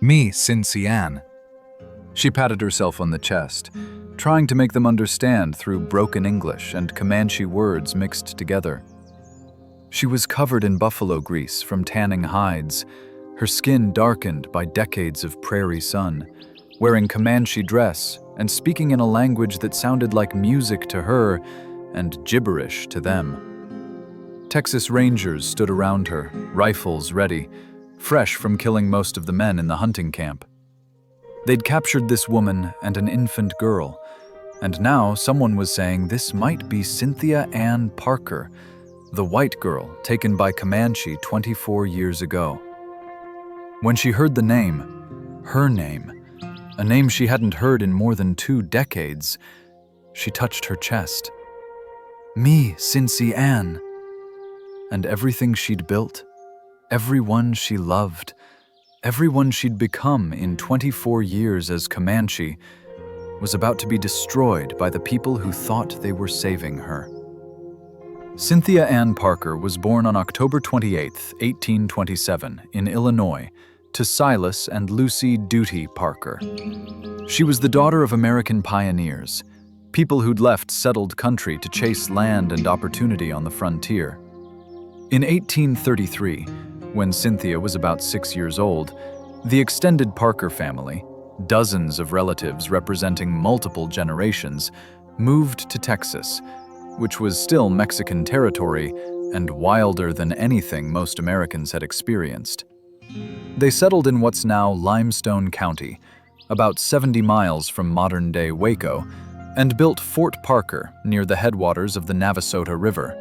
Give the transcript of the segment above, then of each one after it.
Me, Cincee Ann. She patted herself on the chest, trying to make them understand through broken English and Comanche words mixed together. She was covered in buffalo grease from tanning hides, her skin darkened by decades of prairie sun, wearing Comanche dress and speaking in a language that sounded like music to her and gibberish to them. Texas Rangers stood around her, rifles ready, fresh from killing most of the men in the hunting camp. They'd captured this woman and an infant girl, and now someone was saying this might be Cynthia Ann Parker, the white girl taken by Comanche 24 years ago. When she heard the name, her name, a name she hadn't heard in more than 2 decades, she touched her chest. Me, Cincee Ann. And everything she'd built, everyone she loved, everyone she'd become in 24 years as Comanche, was about to be destroyed by the people who thought they were saving her. Cynthia Ann Parker was born on October 28, 1827, in Illinois, to Silas and Lucy Duty Parker. She was the daughter of American pioneers, people who'd left settled country to chase land and opportunity on the frontier. In 1833, when Cynthia was about 6 years old, the extended Parker family, dozens of relatives representing multiple generations, moved to Texas, which was still Mexican territory and wilder than anything most Americans had experienced. They settled in what's now Limestone County, about 70 miles from modern-day Waco, and built Fort Parker near the headwaters of the Navasota River.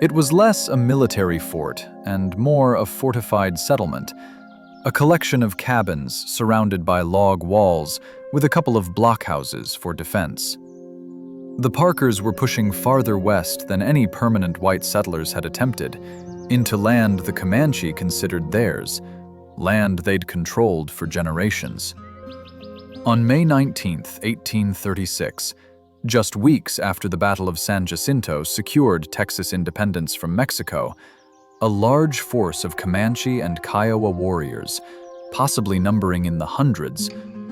It was less a military fort and more a fortified settlement, a collection of cabins surrounded by log walls with a couple of blockhouses for defense. The Parkers were pushing farther west than any permanent white settlers had attempted, into land the Comanche considered theirs, land they'd controlled for generations. On May 19, 1836, just weeks after the Battle of San Jacinto secured Texas independence from Mexico, a large force of Comanche and Kiowa warriors, possibly numbering in the hundreds,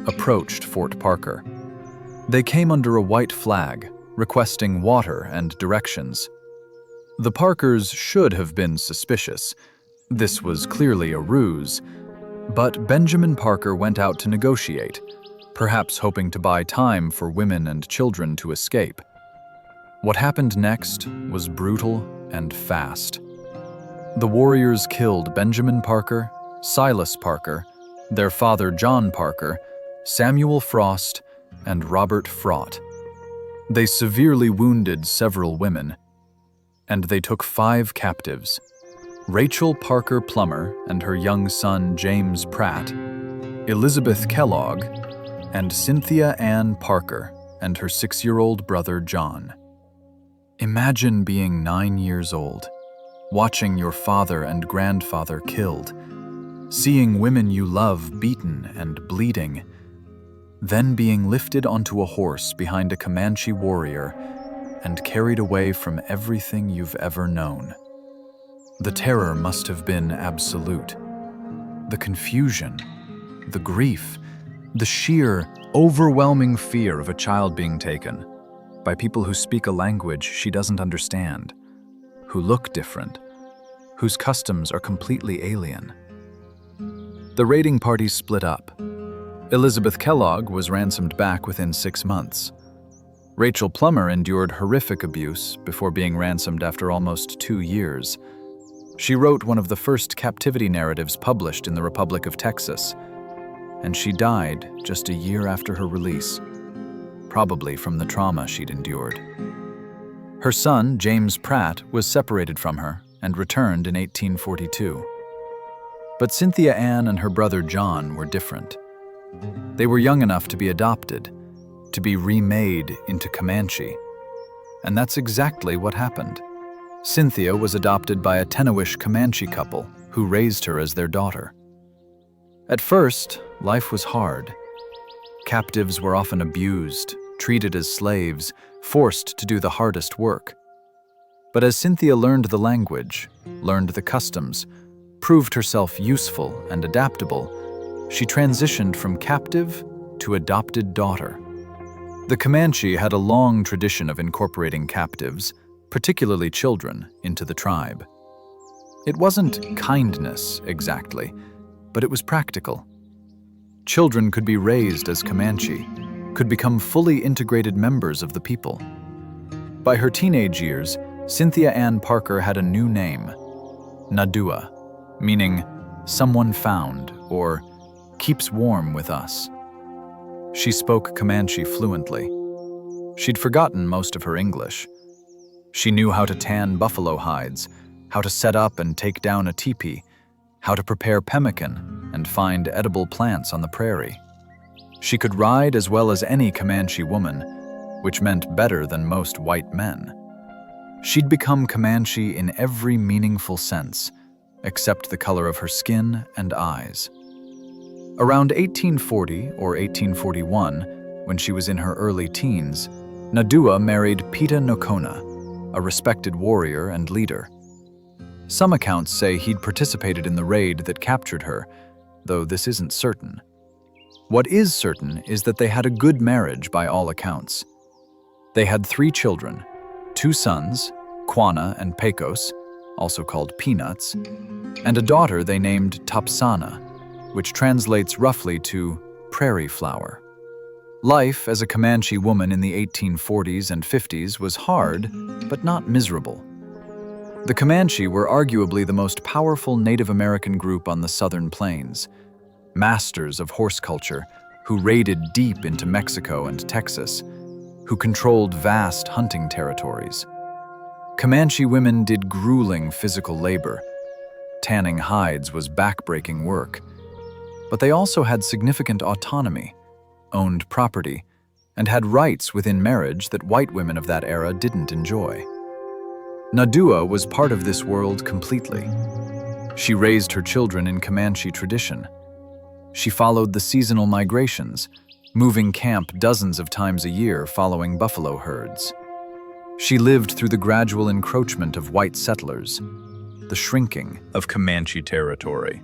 approached Fort Parker. They came under a white flag, requesting water and directions. The Parkers should have been suspicious. This was clearly a ruse. But Benjamin Parker went out to negotiate, perhaps hoping to buy time for women and children to escape. What happened next was brutal and fast. The warriors killed Benjamin Parker, Silas Parker, their father John Parker, Samuel Frost, and Robert Fraught. They severely wounded several women, and they took 5 captives: Rachel Parker Plummer and her young son James Pratt, Elizabeth Kellogg, and Cynthia Ann Parker and her 6-year-old brother John. Imagine being 9 years old, watching your father and grandfather killed, seeing women you love beaten and bleeding, then being lifted onto a horse behind a Comanche warrior and carried away from everything you've ever known. The terror must have been absolute. The confusion, the grief, the sheer, overwhelming fear of a child being taken by people who speak a language she doesn't understand, who look different, whose customs are completely alien. The raiding party split up. Elizabeth Kellogg was ransomed back within 6 months. Rachel Plummer endured horrific abuse before being ransomed after almost 2 years. She wrote one of the first captivity narratives published in the Republic of Texas, and she died just a year after her release, probably from the trauma she'd endured. Her son, James Pratt, was separated from her and returned in 1842. But Cynthia Ann and her brother John were different. They were young enough to be adopted, to be remade into Comanche. And that's exactly what happened. Cynthia was adopted by a Tennowish Comanche couple who raised her as their daughter. At first, life was hard. Captives were often abused, treated as slaves, forced to do the hardest work. But as Cynthia learned the language, learned the customs, proved herself useful and adaptable, she transitioned from captive to adopted daughter. The Comanche had a long tradition of incorporating captives, particularly children, into the tribe. It wasn't kindness exactly, but it was practical. Children could be raised as Comanche, could become fully integrated members of the people. By her teenage years, Cynthia Ann Parker had a new name, Nadua, meaning someone found or keeps warm with us. She spoke Comanche fluently. She'd forgotten most of her English. She knew how to tan buffalo hides, how to set up and take down a teepee, how to prepare pemmican and find edible plants on the prairie. She could ride as well as any Comanche woman, which meant better than most white men. She'd become Comanche in every meaningful sense, except the color of her skin and eyes. Around 1840 or 1841, when she was in her early teens, Nadua married Peta Nocona, a respected warrior and leader. Some accounts say he'd participated in the raid that captured her, though this isn't certain. What is certain is that they had a good marriage by all accounts. They had 3 children, 2 sons, Quanah and Pecos, also called Peanuts, and a daughter they named Topsana, which translates roughly to prairie flower. Life as a Comanche woman in the 1840s and 50s was hard, but not miserable. The Comanche were arguably the most powerful Native American group on the southern plains, masters of horse culture who raided deep into Mexico and Texas, who controlled vast hunting territories. Comanche women did grueling physical labor. Tanning hides was backbreaking work. But they also had significant autonomy, owned property, and had rights within marriage that white women of that era didn't enjoy. Nadua was part of this world completely. She raised her children in Comanche tradition. She followed the seasonal migrations, moving camp dozens of times a year following buffalo herds. She lived through the gradual encroachment of white settlers, the shrinking of Comanche territory,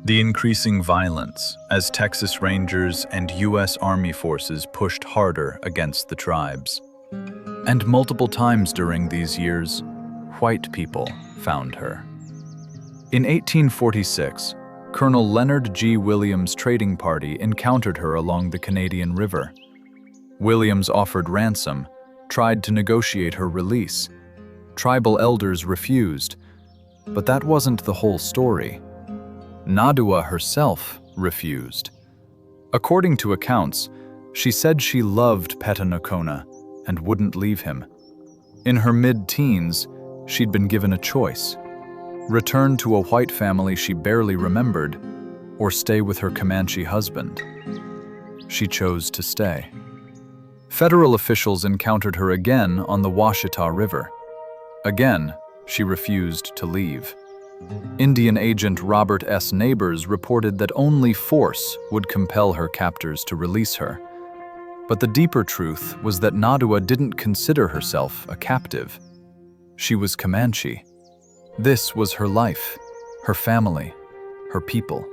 the increasing violence as Texas Rangers and U.S. Army forces pushed harder against the tribes. And multiple times during these years, white people found her. In 1846, Colonel Leonard G. Williams' trading party encountered her along the Canadian River. Williams offered ransom, tried to negotiate her release. Tribal elders refused, but that wasn't the whole story. Nadua herself refused. According to accounts, she said she loved Peta Nocona and wouldn't leave him. In her mid-teens, she'd been given a choice: return to a white family she barely remembered, or stay with her Comanche husband. She chose to stay. Federal officials encountered her again on the Washita River. Again, she refused to leave. Indian agent Robert S. Neighbors reported that only force would compel her captors to release her. But the deeper truth was that Nadua didn't consider herself a captive. She was Comanche. This was her life, her family, her people.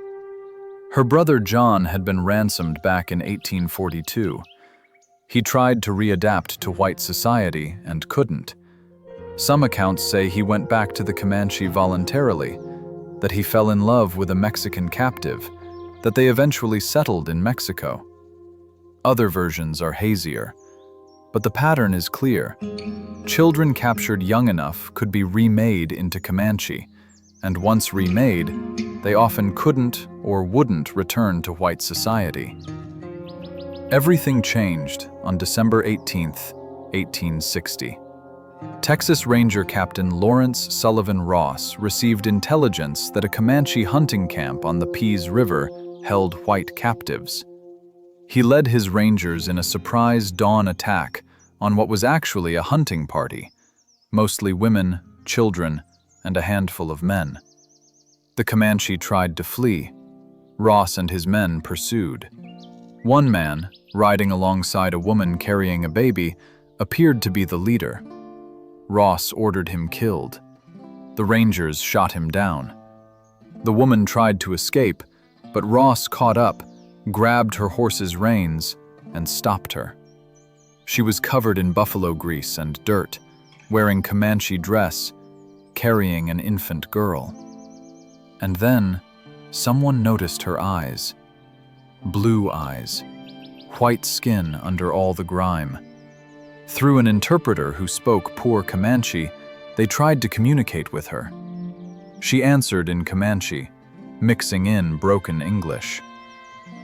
Her brother John had been ransomed back in 1842. He tried to readapt to white society and couldn't. Some accounts say he went back to the Comanche voluntarily, that he fell in love with a Mexican captive, that they eventually settled in Mexico. Other versions are hazier, but the pattern is clear. Children captured young enough could be remade into Comanche, and once remade, they often couldn't or wouldn't return to white society. Everything changed on December 18, 1860. Texas Ranger Captain Lawrence Sullivan Ross received intelligence that a Comanche hunting camp on the Pease River held white captives. He led his rangers in a surprise dawn attack on what was actually a hunting party, mostly women, children, and a handful of men. The Comanche tried to flee. Ross and his men pursued. One man, riding alongside a woman carrying a baby, appeared to be the leader. Ross ordered him killed. The Rangers shot him down. The woman tried to escape, but Ross caught up, grabbed her horse's reins, and stopped her. She was covered in buffalo grease and dirt, wearing Comanche dress, carrying an infant girl. And then, someone noticed her eyes. Blue eyes, white skin under all the grime. Through an interpreter who spoke poor Comanche, they tried to communicate with her. She answered in Comanche, mixing in broken English.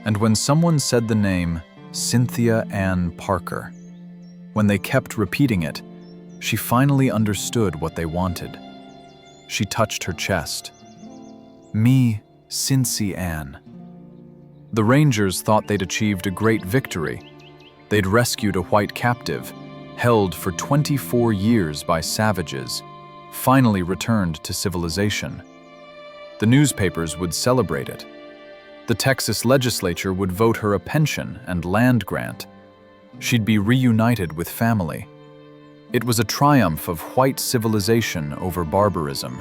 And when someone said the name Cynthia Ann Parker, when they kept repeating it, she finally understood what they wanted. She touched her chest. Me, Cincee Ann. The Rangers thought they'd achieved a great victory. They'd rescued a white captive, held for 24 years by savages, finally returned to civilization. The newspapers would celebrate it. The Texas legislature would vote her a pension and land grant. She'd be reunited with family. It was a triumph of white civilization over barbarism.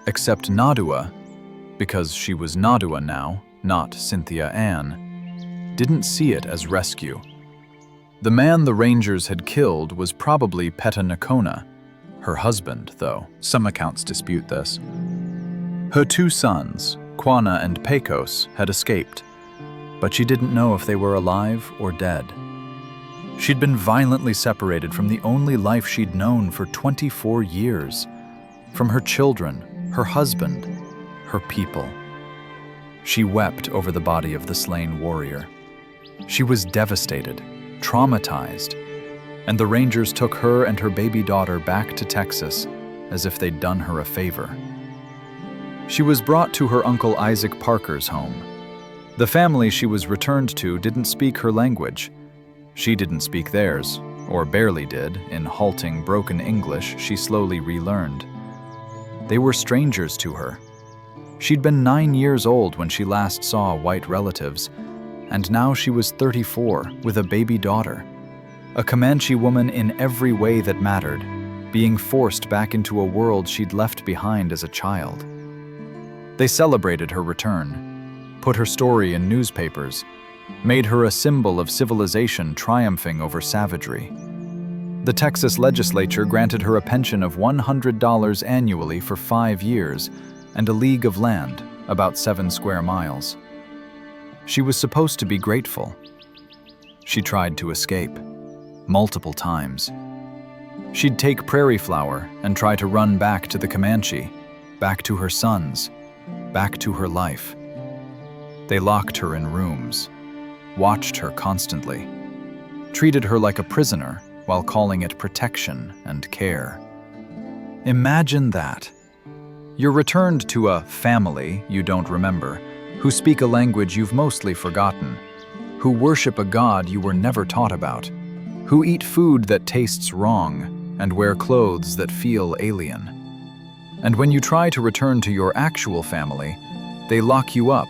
Except Nadua, because she was Nadua now, not Cynthia Ann, didn't see it as rescue. The man the Rangers had killed was probably Peta Nocona, her husband, though some accounts dispute this. Her two sons, Quanah and Pecos, had escaped, but she didn't know if they were alive or dead. She'd been violently separated from the only life she'd known for 24 years, from her children, her husband, her people. She wept over the body of the slain warrior. She was devastated, traumatized, and the Rangers took her and her baby daughter back to Texas as if they'd done her a favor. She was brought to her Uncle Isaac Parker's home. The family she was returned to didn't speak her language. She didn't speak theirs, or barely did, in halting, broken English she slowly relearned. They were strangers to her. She'd been 9 years old when she last saw white relatives, and now she was 34 with a baby daughter, a Comanche woman in every way that mattered, being forced back into a world she'd left behind as a child. They celebrated her return, put her story in newspapers, made her a symbol of civilization triumphing over savagery. The Texas legislature granted her a pension of $100 annually for 5 years and a league of land, about 7 square miles. She was supposed to be grateful. She tried to escape, multiple times. She'd take prairie flower and try to run back to the Comanche, back to her sons, back to her life. They locked her in rooms, watched her constantly, treated her like a prisoner while calling it protection and care. Imagine that. You're returned to a family you don't remember, who speak a language you've mostly forgotten, who worship a god you were never taught about, who eat food that tastes wrong and wear clothes that feel alien. And when you try to return to your actual family, they lock you up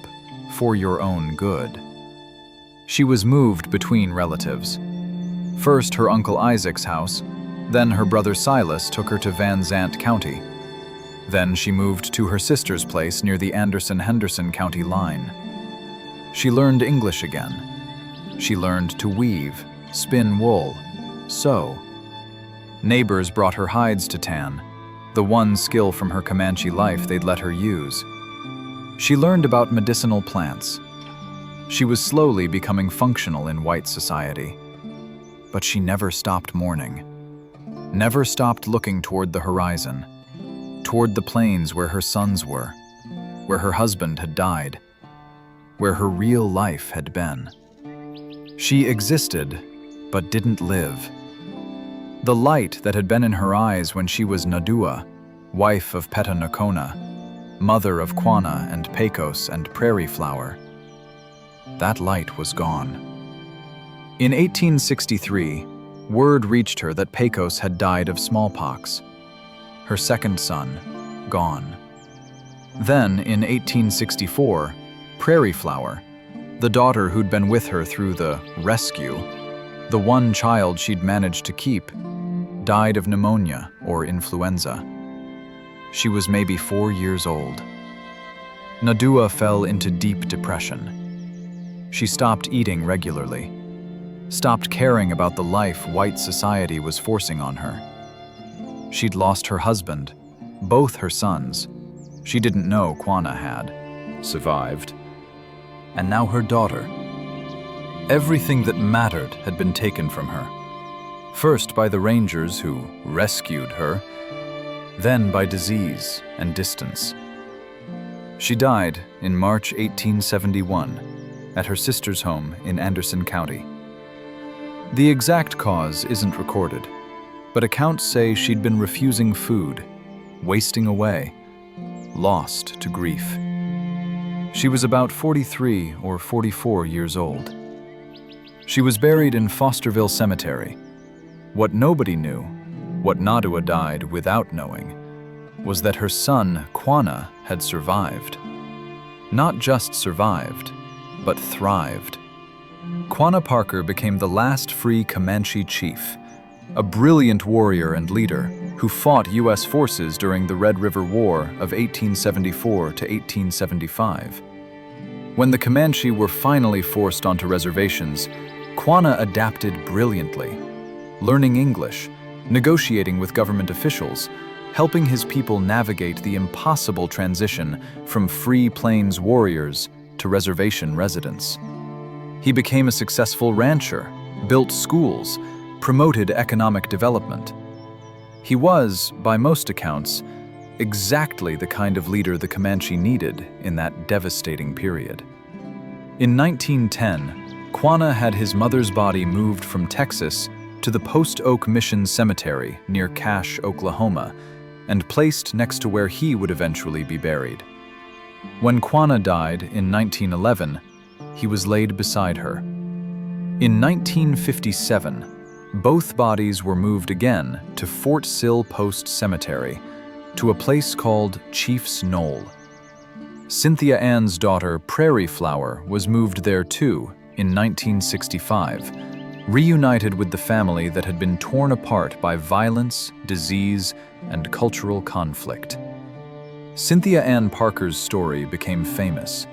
for your own good. She was moved between relatives. First her Uncle Isaac's house, then her brother Silas took her to Van Zant County. Then she moved to her sister's place near the Anderson-Henderson County line. She learned English again. She learned to weave, spin wool, sew. Neighbors brought her hides to tan, the one skill from her Comanche life they'd let her use. She learned about medicinal plants. She was slowly becoming functional in white society. But she never stopped mourning, never stopped looking toward the horizon, toward the plains where her sons were, where her husband had died, where her real life had been. She existed, but didn't live. The light that had been in her eyes when she was Nadua, wife of Peta Nocona, mother of Quanah and Pecos and Prairie Flower, that light was gone. In 1863, word reached her that Pecos had died of smallpox. Her second son, gone. Then, in 1864, Prairie Flower, the daughter who'd been with her through the rescue, the one child she'd managed to keep, died of pneumonia or influenza. She was maybe 4 years old. Nadua fell into deep depression. She stopped eating regularly, stopped caring about the life white society was forcing on her. She'd lost her husband, both her sons. She didn't know Quanah had survived. And now her daughter. Everything that mattered had been taken from her. First by the rangers who rescued her, then by disease and distance. She died in March 1871 at her sister's home in Anderson County. The exact cause isn't recorded, but accounts say she'd been refusing food, wasting away, lost to grief. She was about 43 or 44 years old. She was buried in Fosterville Cemetery. What nobody knew, what Nadua died without knowing, was that her son, Quanah, had survived. Not just survived, but thrived. Quanah Parker became the last free Comanche chief, a brilliant warrior and leader who fought U.S. forces during the Red River War of 1874 to 1875. When the Comanche were finally forced onto reservations, Quanah adapted brilliantly, learning English, negotiating with government officials, helping his people navigate the impossible transition from free plains warriors to reservation residents. He became a successful rancher, built schools, promoted economic development. He was, by most accounts, exactly the kind of leader the Comanche needed in that devastating period. In 1910, Quanah had his mother's body moved from Texas to the Post Oak Mission Cemetery near Cache, Oklahoma, and placed next to where he would eventually be buried. When Quanah died in 1911, he was laid beside her. In 1957, both bodies were moved again to Fort Sill Post Cemetery, to a place called Chief's Knoll. Cynthia Ann's daughter, Prairie Flower, was moved there too in 1965, reunited with the family that had been torn apart by violence, disease, and cultural conflict. Cynthia Ann Parker's story became famous.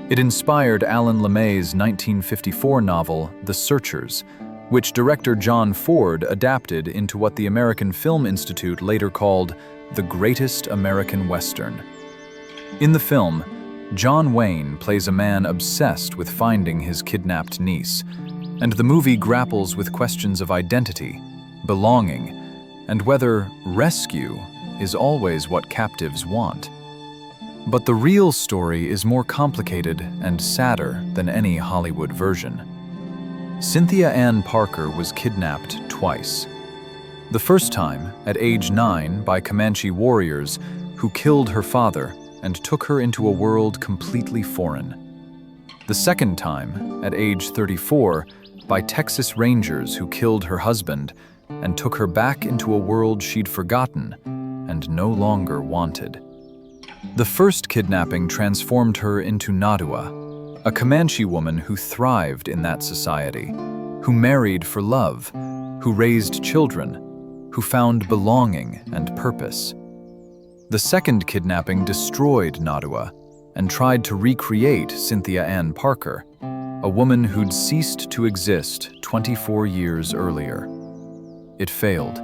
It inspired Alan LeMay's 1954 novel, The Searchers, which director John Ford adapted into what the American Film Institute later called the greatest American Western. In the film, John Wayne plays a man obsessed with finding his kidnapped niece, and the movie grapples with questions of identity, belonging, and whether rescue is always what captives want. But the real story is more complicated and sadder than any Hollywood version. Cynthia Ann Parker was kidnapped twice. The first time, at age 9, by Comanche warriors who killed her father and took her into a world completely foreign. The second time, at age 34, by Texas Rangers who killed her husband and took her back into a world she'd forgotten and no longer wanted. The first kidnapping transformed her into Nadua, a Comanche woman who thrived in that society, who married for love, who raised children, who found belonging and purpose. The second kidnapping destroyed Nadua and tried to recreate Cynthia Ann Parker, a woman who'd ceased to exist 24 years earlier. It failed.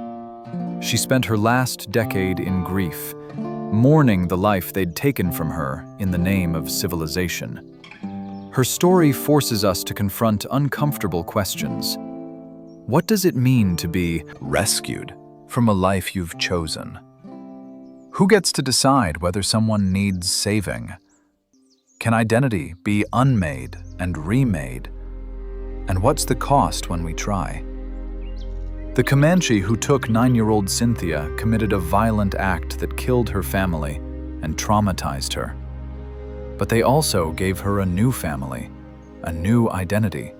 She spent her last decade in grief, mourning the life they'd taken from her in the name of civilization. Her story forces us to confront uncomfortable questions. What does it mean to be rescued from a life you've chosen? Who gets to decide whether someone needs saving? Can identity be unmade and remade? And what's the cost when we try? The Comanche who took 9-year-old Cynthia committed a violent act that killed her family and traumatized her. But they also gave her a new family, a new identity,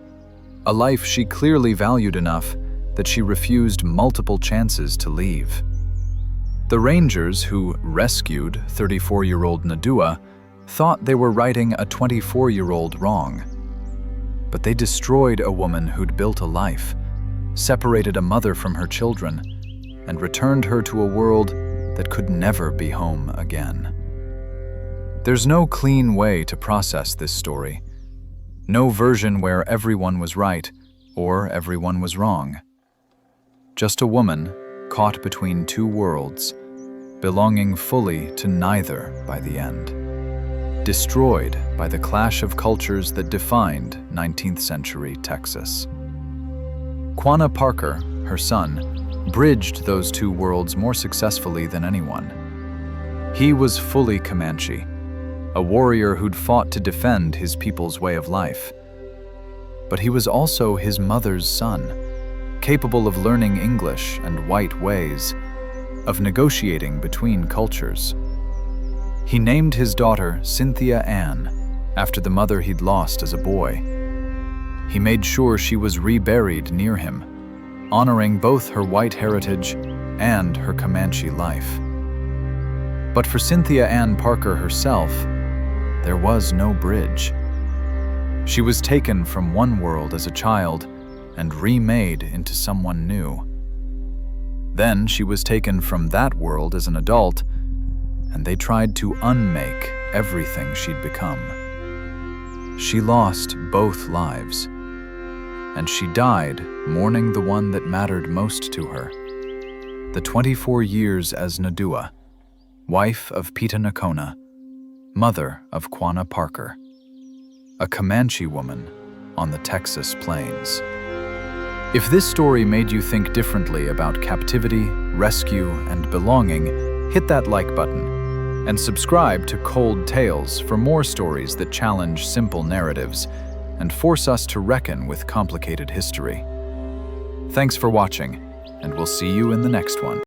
a life she clearly valued enough that she refused multiple chances to leave. The Rangers who rescued 34-year-old Nadua thought they were righting a 24-year-old wrong. But they destroyed a woman who'd built a life, separated a mother from her children, and returned her to a world that could never be home again. There's no clean way to process this story. No version where everyone was right or everyone was wrong. Just a woman caught between two worlds, belonging fully to neither by the end. Destroyed by the clash of cultures that defined 19th century Texas. Quanah Parker, her son, bridged those two worlds more successfully than anyone. He was fully Comanche, a warrior who'd fought to defend his people's way of life. But he was also his mother's son, capable of learning English and white ways, of negotiating between cultures. He named his daughter Cynthia Ann, after the mother he'd lost as a boy. He made sure she was reburied near him, honoring both her white heritage and her Comanche life. But for Cynthia Ann Parker herself, there was no bridge. She was taken from one world as a child and remade into someone new. Then she was taken from that world as an adult, and they tried to unmake everything she'd become. She lost both lives, and she died mourning the one that mattered most to her, the 24 years as Nadua, wife of Peta Nocona, mother of Quanah Parker, a Comanche woman on the Texas plains. If this story made you think differently about captivity, rescue, and belonging, hit that like button and subscribe to Cold Tales for more stories that challenge simple narratives and force us to reckon with complicated history. Thanks for watching, and we'll see you in the next one.